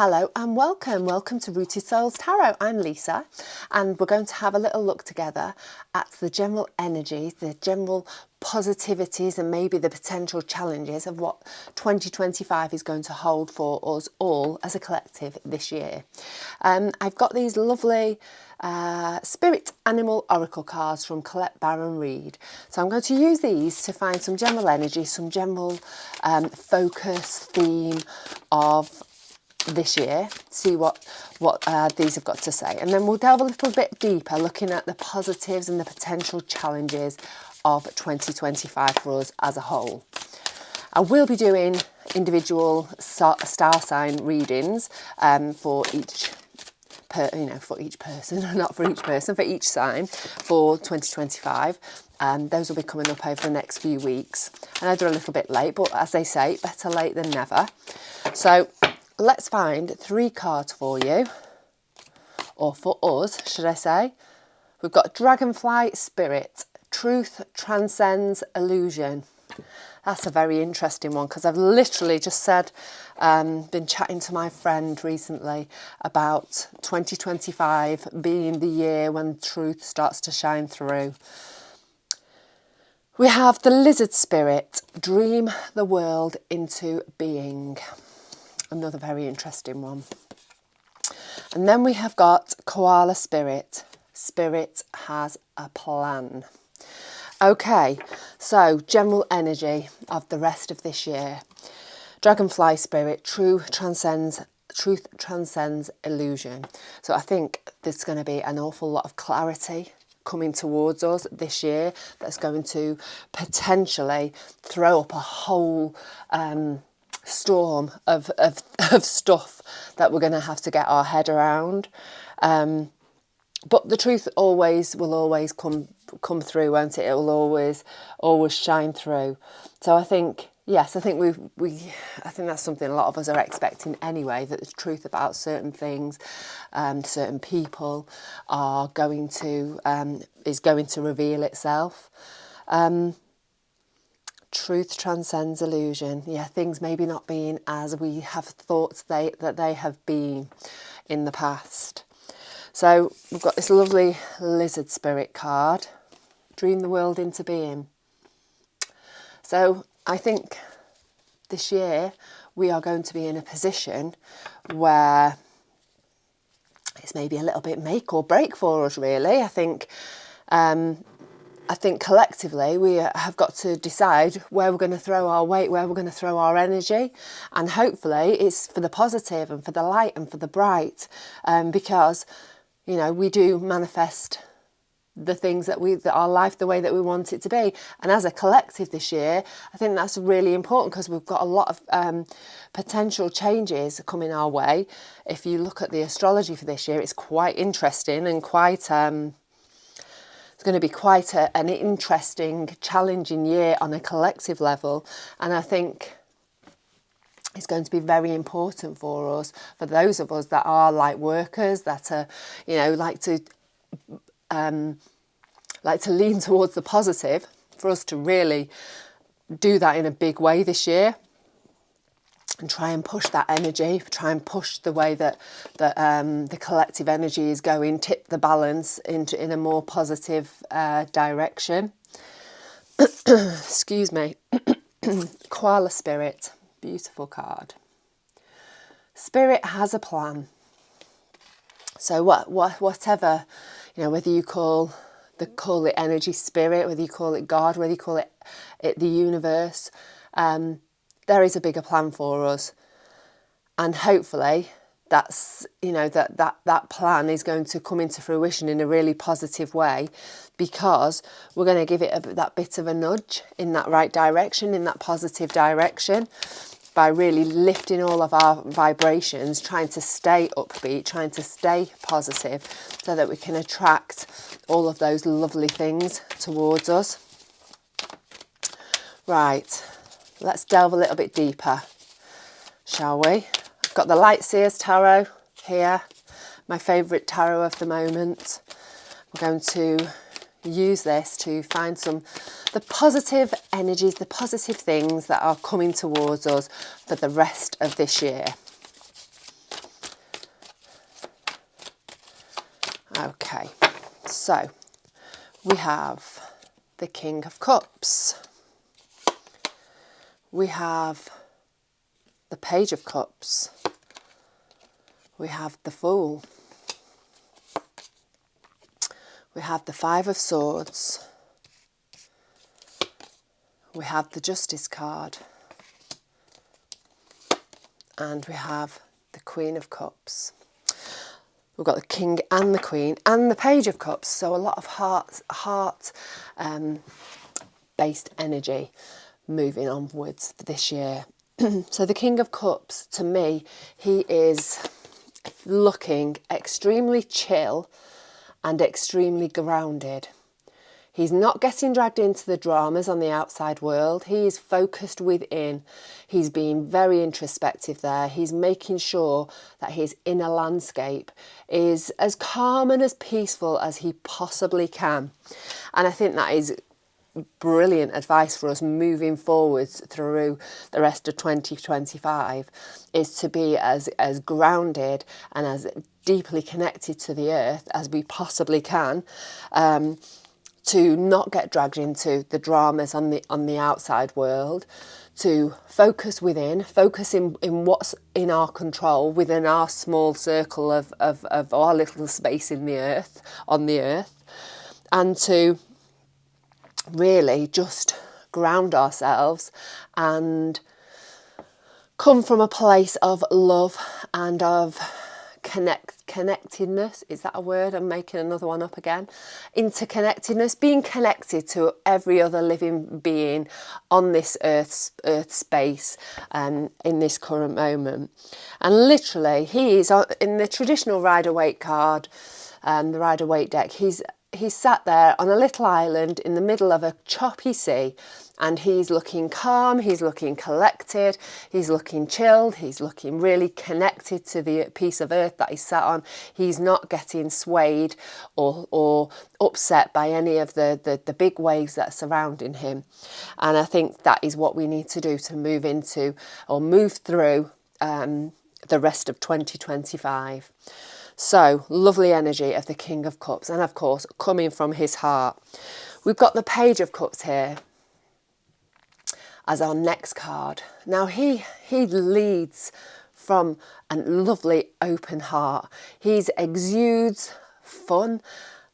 Hello and welcome to Rooted Souls Tarot. I'm Lisa and we're going to have a little look together at the general energies, the general positivities and maybe the potential challenges of what 2025 is going to hold for us all as a collective this year. I've got these lovely Spirit Animal Oracle cards from Colette Baron Reid. So I'm going to use these to find some general energy, some general focus, theme of this year, see what these have got to say, and then we'll delve a little bit deeper looking at the positives and the potential challenges of 2025 for us as a whole. I will be doing individual star sign readings for each person, not for each person, for each sign for 2025. Those will be coming up over the next few weeks. And I do a little bit late, but as they say, better late than never. So let's find 3 cards for you, or for us, should I say. We've got Dragonfly Spirit, Truth Transcends Illusion. That's a very interesting one because I've literally just said, been chatting to my friend recently about 2025 being the year when truth starts to shine through. We have the Lizard Spirit, Dream the World into Being. Another very interesting one. And then we have got Koala Spirit. Spirit has a plan. Okay, so general energy of the rest of this year. Dragonfly Spirit, Truth Transcends Illusion. So I think there's going to be an awful lot of clarity coming towards us this year that's going to potentially throw up a whole storm of stuff that we're going to have to get our head around, but the truth will always come through, won't it? It will always shine through. So I think yes, I think I think that's something a lot of us are expecting anyway, that the truth about certain things, certain people is going to reveal itself. Truth transcends illusion. Yeah, things maybe not being as we have thought that they have been in the past. So we've got this lovely Lizard Spirit card, Dream the World into Being. So I think this year we are going to be in a position where it's maybe a little bit make or break for us, really. I think collectively we have got to decide where we're going to throw our weight, where we're going to throw our energy, and hopefully it's for the positive and for the light and for the bright, because we do manifest the things that our life the way that we want it to be. And as a collective this year, I think that's really important because we've got a lot of potential changes coming our way. If you look at the astrology for this year, it's quite interesting and quite it's going to be quite an interesting, challenging year on a collective level. And I think it's going to be very important for us, for those of us that are light workers, that are, like to lean towards the positive, for us to really do that in a big way this year. And try and push that energy, try and push the way that the collective energy is going, tip the balance in a more positive direction. Excuse me. Koala Spirit, beautiful card. Spirit has a plan. So whatever, whether you call it energy spirit, whether you call it God, whether you call it the universe, there is a bigger plan for us, and hopefully that's that plan is going to come into fruition in a really positive way, because we're going to give it that bit of a nudge in that right direction, in that positive direction, by really lifting all of our vibrations, trying to stay upbeat, trying to stay positive, so that we can attract all of those lovely things towards us. Right. Let's delve a little bit deeper, shall we? I've got the Light Seers Tarot here, my favourite tarot of the moment. We're going to use this to find the positive energies, the positive things that are coming towards us for the rest of this year. Okay, so we have the King of Cups. We have the Page of Cups. We have the Fool. We have the Five of Swords. We have the Justice card. And we have the Queen of Cups. We've got the King and the Queen and the Page of Cups. So a lot of heart-based energy moving onwards this year. So the King of Cups, to me, he is looking extremely chill and extremely grounded. He's not getting dragged into the dramas on the outside world. He is focused within. He's being very introspective there. He's making sure that his inner landscape is as calm and as peaceful as he possibly can. And I think that is brilliant advice for us moving forwards through the rest of 2025, is to be as grounded and as deeply connected to the earth as we possibly can. To not get dragged into the dramas on the outside world, to focus within, focus in what's in our control within our small circle of our little space in the earth, on the earth, and to really just ground ourselves and come from a place of love and of connectedness. Is that a word? I'm making another one up again. Interconnectedness, being connected to every other living being on this earth space in this current moment. And literally, he is in the traditional Rider-Waite card, the Rider-Waite deck. He's sat there on a little island in the middle of a choppy sea, and he's looking calm, he's looking collected, he's looking chilled, he's looking really connected to the piece of earth that he's sat on. He's not getting swayed or upset by any of the big waves that are surrounding him. And I think that is what we need to do to move into or move through the rest of 2025. So, lovely energy of the King of Cups, and of course, coming from his heart. We've got the Page of Cups here as our next card. Now, he leads from a lovely open heart. He exudes fun,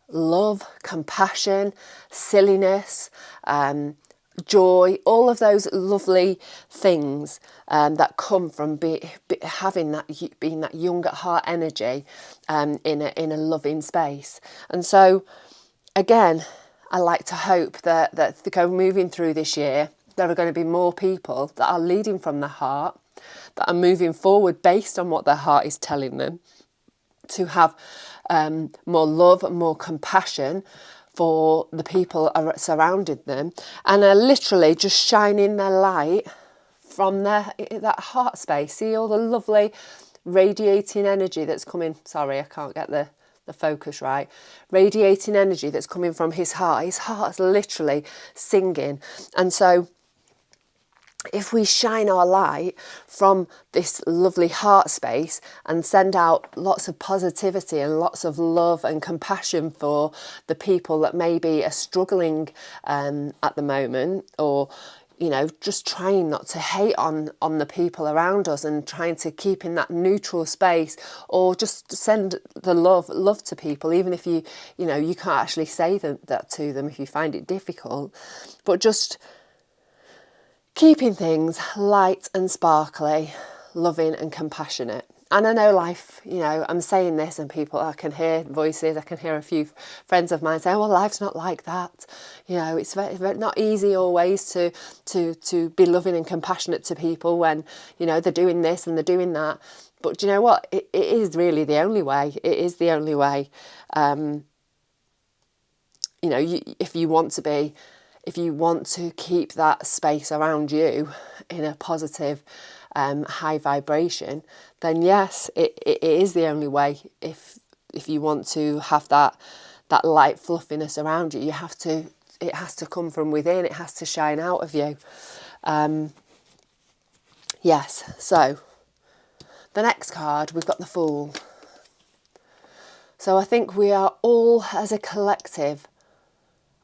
love, compassion, silliness, joy, all of those lovely things that come from being that young at heart energy in a loving space. And so, again, I like to hope that moving through this year, there are going to be more people that are leading from the heart, that are moving forward based on what their heart is telling them, to have more love and more compassion for the people surrounding them, and are literally just shining their light from that heart space. See all the lovely radiating energy that's coming. Sorry, I can't get the focus right. Radiating energy that's coming from his heart. His heart's literally singing. And so if we shine our light from this lovely heart space and send out lots of positivity and lots of love and compassion for the people that maybe are struggling at the moment, or just trying not to hate on the people around us and trying to keep in that neutral space, or just send the love to people, even if you can't actually say that to them if you find it difficult, but just keeping things light and sparkly, loving and compassionate. And I know life, I'm saying this and I can hear voices, I can hear a few friends of mine saying, well, life's not like that. It's very not easy always to be loving and compassionate to people when, they're doing this and they're doing that. But do you know what? It is really the only way. It is the only way. If you want to keep that space around you in a positive, high vibration, then yes, it is the only way. If you want to have that light fluffiness around you, it has to come from within. It has to shine out of you. Yes. So the next card, we've got the Fool. So I think we are all, as a collective,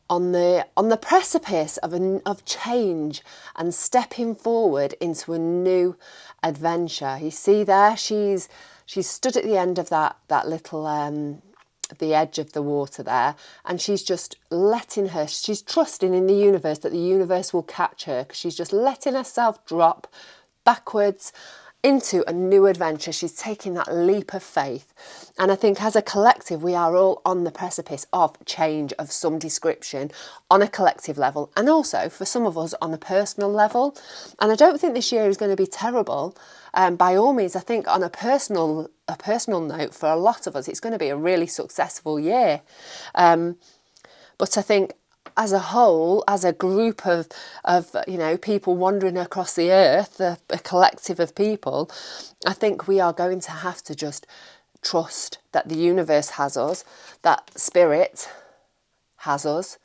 on the precipice of change and stepping forward into a new adventure. You see there, she's stood at the end of that little the edge of the water there, and she's just she's trusting in the universe that the universe will catch her, because she's just letting herself drop backwards into a new adventure. She's taking that leap of faith. And I think as a collective, we are all on the precipice of change of some description on a collective level, and also for some of us on a personal level. And I don't think this year is going to be terrible. By all means, I think on a personal note, for a lot of us, it's going to be a really successful year. But I think as a whole, as a group of people wandering across the earth, a collective of people, I think we are going to have to just trust that the universe has us, that spirit has us,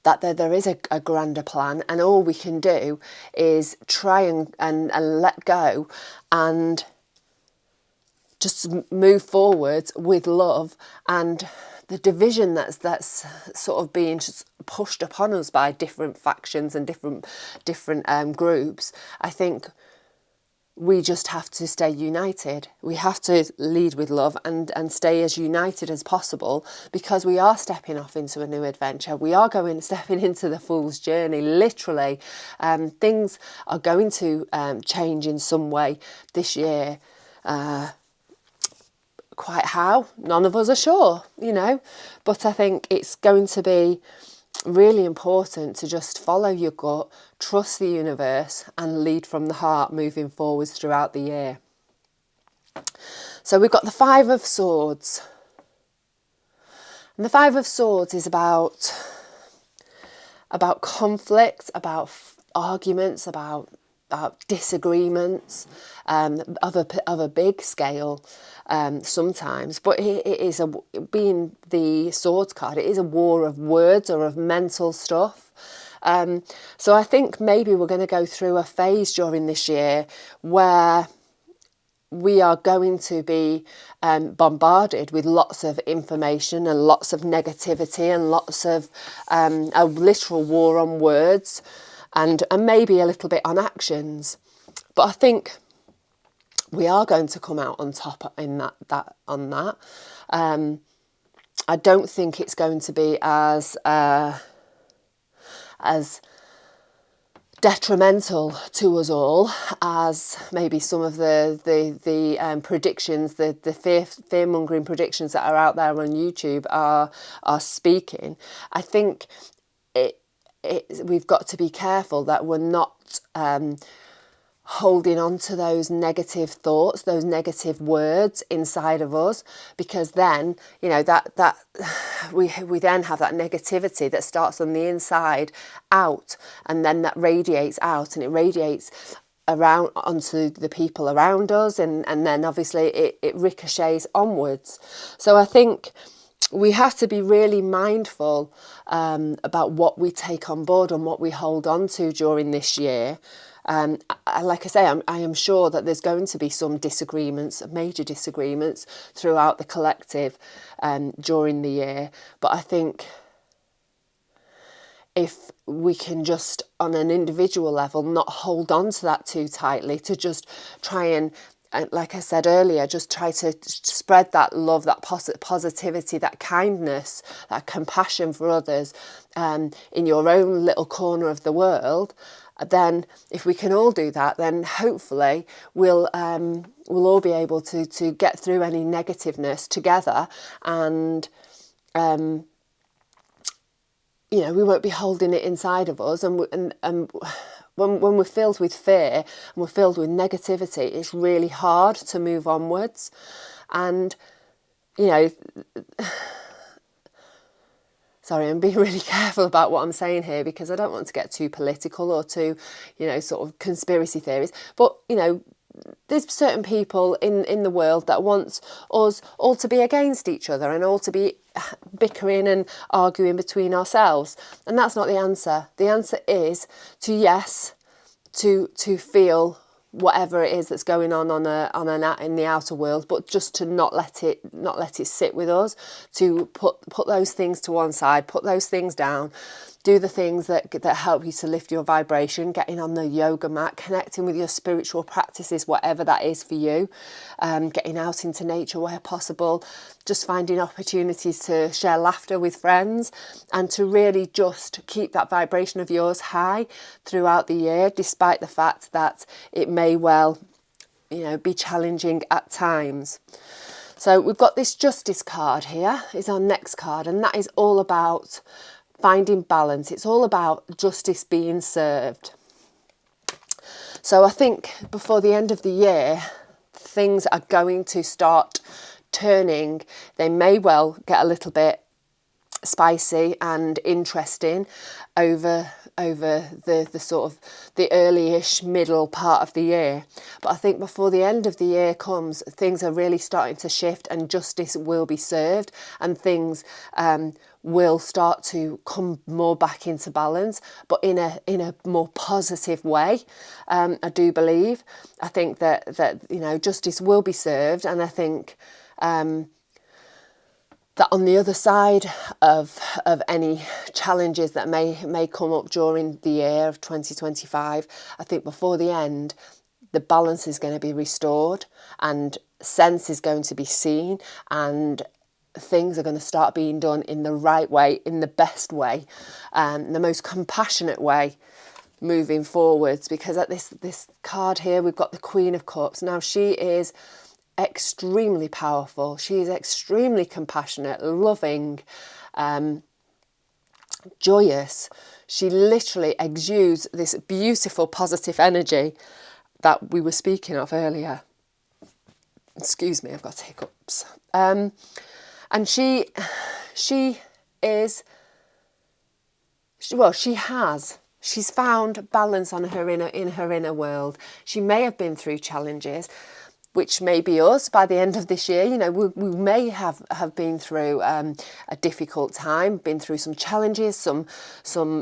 that there is a grander plan, and all we can do is try and let go and just move forward with love. And the division that's sort of being pushed upon us by different factions and different groups, I think we just have to stay united. We have to lead with love and stay as united as possible, because we are stepping off into a new adventure. We are stepping into the fool's journey, literally. Things are going to change in some way this year. Quite how, none of us are sure, but I think it's going to be really important to just follow your gut, trust the universe, and lead from the heart moving forwards throughout the year. So we've got the Five of Swords, and the Five of Swords is about conflict, about arguments, about disagreements of a big scale sometimes, but it is being the Swords card, it is a war of words or of mental stuff. So I think maybe we're going to go through a phase during this year where we are going to be bombarded with lots of information and lots of negativity and lots of a literal war on words, and maybe a little bit on actions. But I think we are going to come out on top in that. I don't think it's going to be as detrimental to us all as maybe some of the predictions, the fear-mongering predictions that are out there on YouTube are speaking. I think we've got to be careful that we're not holding on to those negative thoughts, those negative words inside of us, because then that we then have that negativity that starts on the inside out, and then that radiates out, and it radiates around onto the people around us, and then obviously it ricochets onwards. So I think we have to be really mindful about what we take on board and what we hold on to during this year. Like I say, I am sure that there's going to be some disagreements, major disagreements throughout the collective during the year. But I think if we can just, on an individual level, not hold on to that too tightly, to just try and like I said earlier, just try to spread that love, that positivity, that kindness, that compassion for others in your own little corner of the world. Then if we can all do that, then hopefully we'll all be able to get through any negativeness together, and we won't be holding it inside of us, and when we're filled with fear and we're filled with negativity, it's really hard to move onwards. And sorry, I'm being really careful about what I'm saying here, because I don't want to get too political or too sort of conspiracy theories, but there's certain people in the world that want us all to be against each other and all to be bickering and arguing between ourselves. And that's not the answer. The answer is to feel whatever it is that's going on in the outer world, but just to not let it sit with us, to put those things to one side, put those things down, do the things that help you to lift your vibration, getting on the yoga mat, connecting with your spiritual practices, whatever that is for you, getting out into nature where possible, just finding opportunities to share laughter with friends, and to really just keep that vibration of yours high throughout the year, despite the fact that it may well, be challenging at times. So we've got this Justice card here, is our next card, and that is all about finding balance. It's all about justice being served. So I think before the end of the year, things are going to start turning. They may well get a little bit spicy and interesting over the sort of the early-ish middle part of the year. But I think before the end of the year comes, things are really starting to shift, and justice will be served, and things will start to come more back into balance, but in a more positive way. I do believe. I think that justice will be served, and I think that on the other side of any challenges that may come up during the year of 2025, I think before the end, the balance is going to be restored, and sense is going to be seen, and things are going to start being done in the right way, in the best way, the most compassionate way moving forwards. Because at this card here, we've got the Queen of Cups. Now, she is extremely powerful. She is extremely compassionate, loving, joyous. She literally exudes this beautiful positive energy that we were speaking of earlier. Excuse me, I've got hiccups. And she's found balance in her inner world. She may have been through challenges, which may be us by the end of this year. We may have been through a difficult time, been through some challenges, some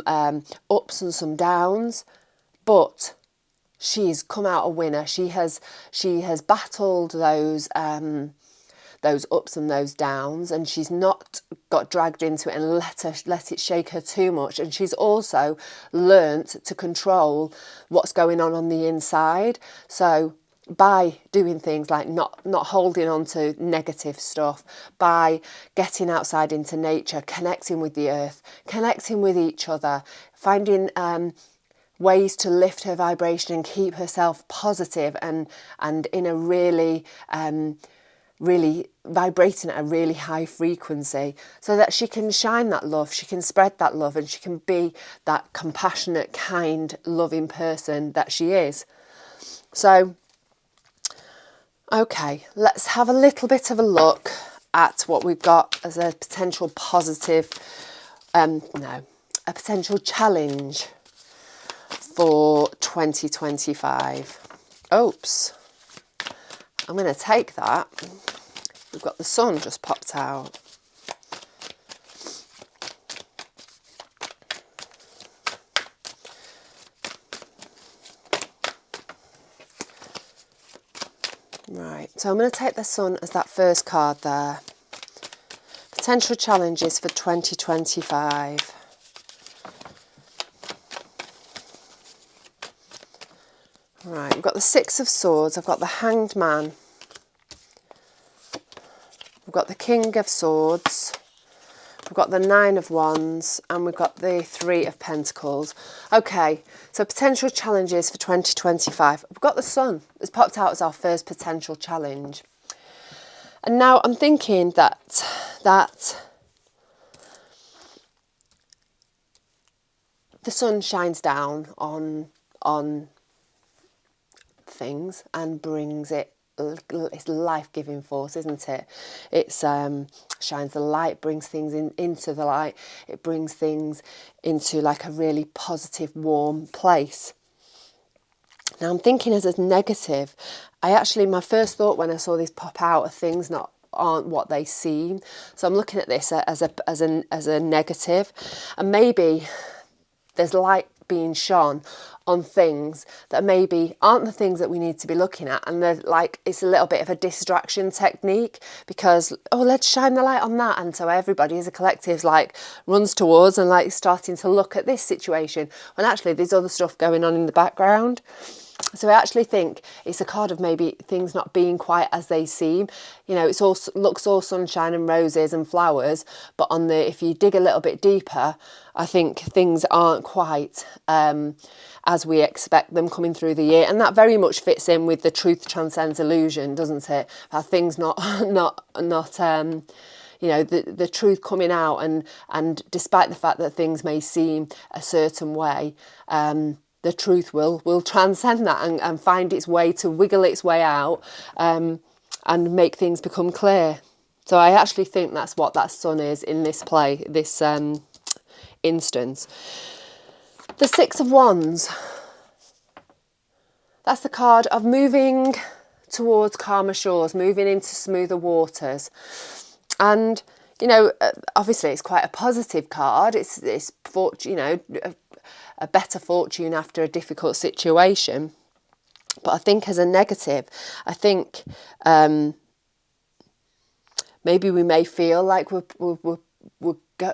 ups and some downs, but she's come out a winner. She has battled those ups and those downs, and she's not got dragged into it and let it shake her too much. And she's also learnt to control what's going on the inside. So by doing things like not holding on to negative stuff, by getting outside into nature, connecting with the earth, connecting with each other, finding ways to lift her vibration and keep herself positive and in a really vibrating at a really high frequency, so that she can shine that love, she can spread that love, and she can be that compassionate, kind, loving person that she is. So okay, let's have a little bit of a look at what we've got as a potential positive, a potential challenge for 2025. Oops, I'm going to take that. We've got the sun just popped out. Right, so I'm going to take the sun as that first card there. Potential challenges for 2025. Right, we've got the Six of Swords, I've got the Hanged Man. We've got the King of Swords. We've got the Nine of Wands, and we've got the Three of Pentacles. Okay, so potential challenges for 2025. We've got the Sun. It's popped out as our first potential challenge. And now I'm thinking that the sun shines down on things and brings it. It's life-giving force, isn't it? It's shines the light, brings things into the light. It brings things into like a really positive, warm place. Now I'm thinking as a negative. My first thought when I saw this pop out are things aren't what they seem. So I'm looking at this as a negative, and maybe there's light being shone on things that maybe aren't the things that we need to be looking at, and they're like, it's a little bit of a distraction technique, because let's shine the light on that, and so everybody as a collective like runs towards and like starting to look at this situation when actually there's other stuff going on in the background. So I actually think it's a card of maybe things not being quite as they seem. You know, it's all looks all sunshine and roses and flowers, but if you dig a little bit deeper, I think things aren't quite as we expect them coming through the year, and that very much fits in with the truth transcends illusion, doesn't it? How things not you know, the truth coming out, and despite the fact that things may seem a certain way, the truth will transcend that and find its way to wiggle its way out, and make things become clear. So I actually think that's what that sun is in this play, this instance. The Six of Wands. That's the card of moving towards calmer shores, moving into smoother waters. And, you know, obviously it's quite a positive card. It's you know, a better fortune after a difficult situation. But I think as a negative, I think maybe we may feel like we're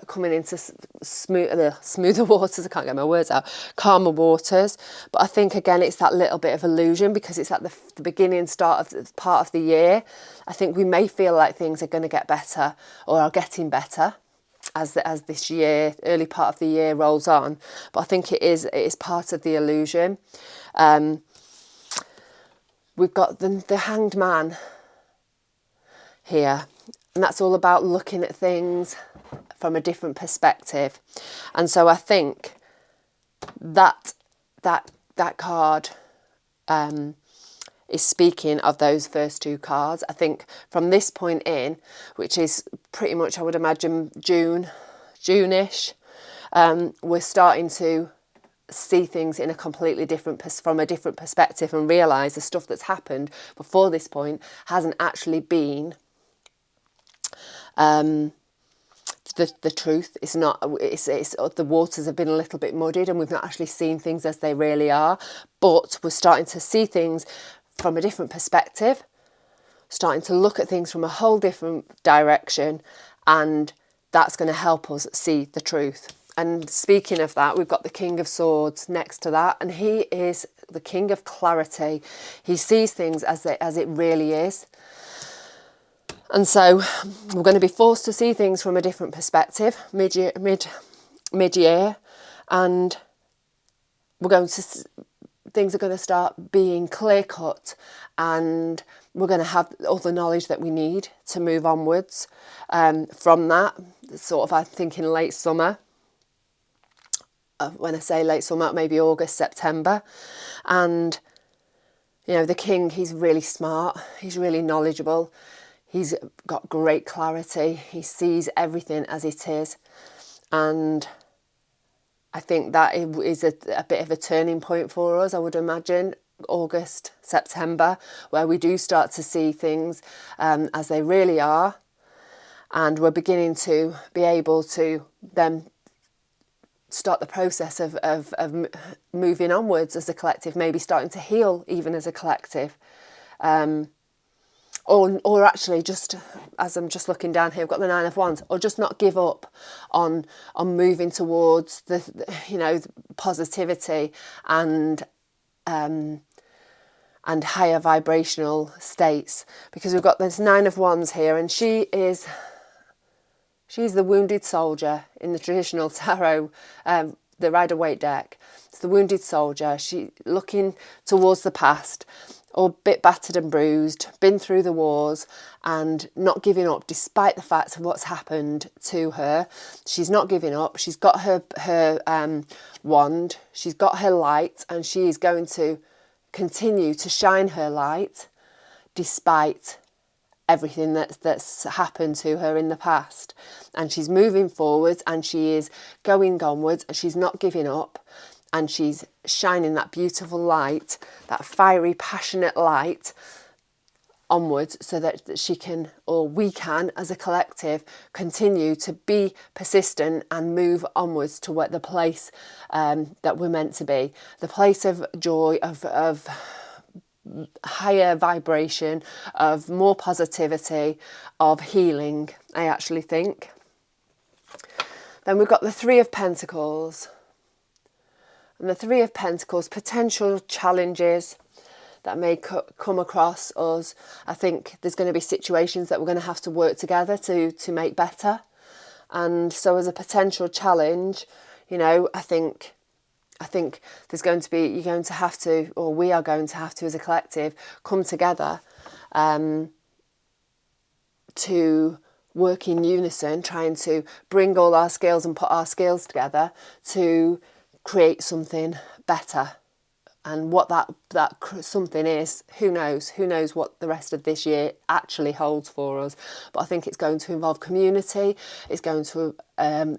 coming into smoother waters. I can't get my words out. Calmer waters. But I think again it's that little bit of illusion, because it's at the beginning, part of the year. I think we may feel like things are going to get better or are getting better as this year, early part of the year rolls on. But I think it is part of the illusion. We've got the Hanged Man here, and that's all about looking at things from a different perspective. And so I think that card is speaking of those first two cards. I think from this point in, which is pretty much, I would imagine, June-ish, we're starting to see things in a completely different from a different perspective, and realise the stuff that's happened before this point hasn't actually been the truth. It's not. It's the waters have been a little bit muddied, and we've not actually seen things as they really are. But we're starting to see things from a different perspective, starting to look at things from a whole different direction, and that's going to help us see the truth. And speaking of that, we've got the King of Swords next to that, and he is the King of Clarity. He sees things as it really is. And so we're going to be forced to see things from a different perspective mid-year, and things are going to start being clear-cut, and we're going to have all the knowledge that we need to move onwards from that. Sort of, I'm thinking late summer. When I say late summer, maybe August, September. And, you know, the king, he's really smart. He's really knowledgeable. He's got great clarity. He sees everything as it is. And I think that is a bit of a turning point for us, I would imagine, August, September, where we do start to see things as they really are. And we're beginning to be able to then start the process of moving onwards as a collective, maybe starting to heal even as a collective. Or actually, just as I'm just looking down here, I've got the Nine of Wands, or just not give up on moving towards the positivity and higher vibrational states, because we've got this Nine of Wands here, and she's the wounded soldier in the traditional tarot, the Rider-Waite deck. It's the wounded soldier. She looking towards the past, or a bit battered and bruised, been through the wars, and not giving up despite the fact of what's happened to her. She's not giving up. She's got her wand. She's got her light, and she is going to continue to shine her light despite everything that's happened to her in the past. And she's moving forwards, and she is going onwards, and she's not giving up, and she's shining that beautiful light, that fiery, passionate light onwards, so that she can, or we can as a collective, continue to be persistent and move onwards to what the place that we're meant to be, the place of joy, of higher vibration, of more positivity, of healing, I actually think. Then we've got the Three of Pentacles. And the Three of Pentacles, potential challenges that may come across us. I think there's going to be situations that we're going to have to work together to make better. And so as a potential challenge, you know, I think there's going to be, you're going to have to, or we are going to have to as a collective, come together to work in unison, trying to bring all our skills and put our skills together to create something better. And what that something is, who knows? Who knows what the rest of this year actually holds for us? But I think it's going to involve community. It's going to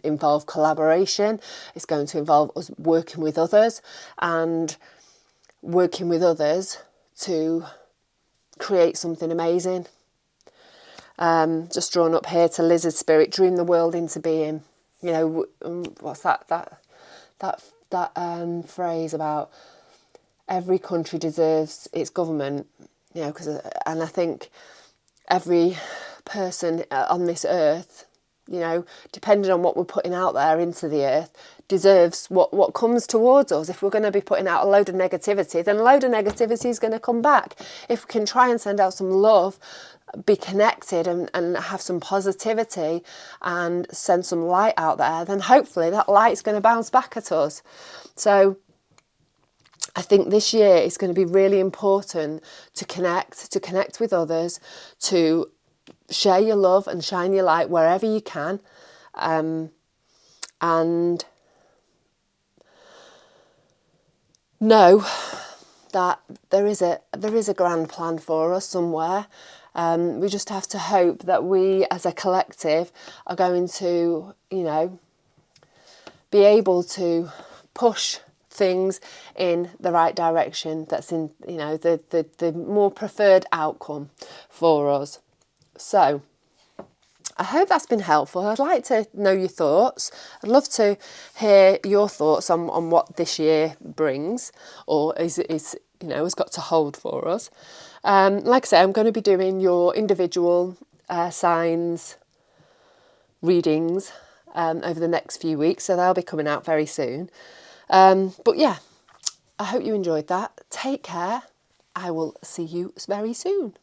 involve collaboration. It's going to involve us working with others and working with others to create something amazing. Just drawn up here to Lizard Spirit, dream the world into being. You know, what's that phrase about? Every country deserves its government, you know, and I think every person on this earth, you know, depending on what we're putting out there into the earth, deserves what comes towards us. If we're going to be putting out a load of negativity, then a load of negativity is going to come back. If we can try and send out some love, be connected and have some positivity and send some light out there, then hopefully that light's going to bounce back at us. So I think this year is going to be really important to connect with others, to share your love and shine your light wherever you can, and know that there is a grand plan for us somewhere. We just have to hope that we as a collective are going to, you know, be able to push things in the right direction, that's in, you know, the more preferred outcome for us. So I hope that's been helpful. I'd like to know your thoughts. I'd love to hear your thoughts on what this year brings, or is you know, has got to hold for us. Like I say, I'm going to be doing your individual signs readings over the next few weeks, so they'll be coming out very soon. But yeah, I hope you enjoyed that. Take care. I will see you very soon.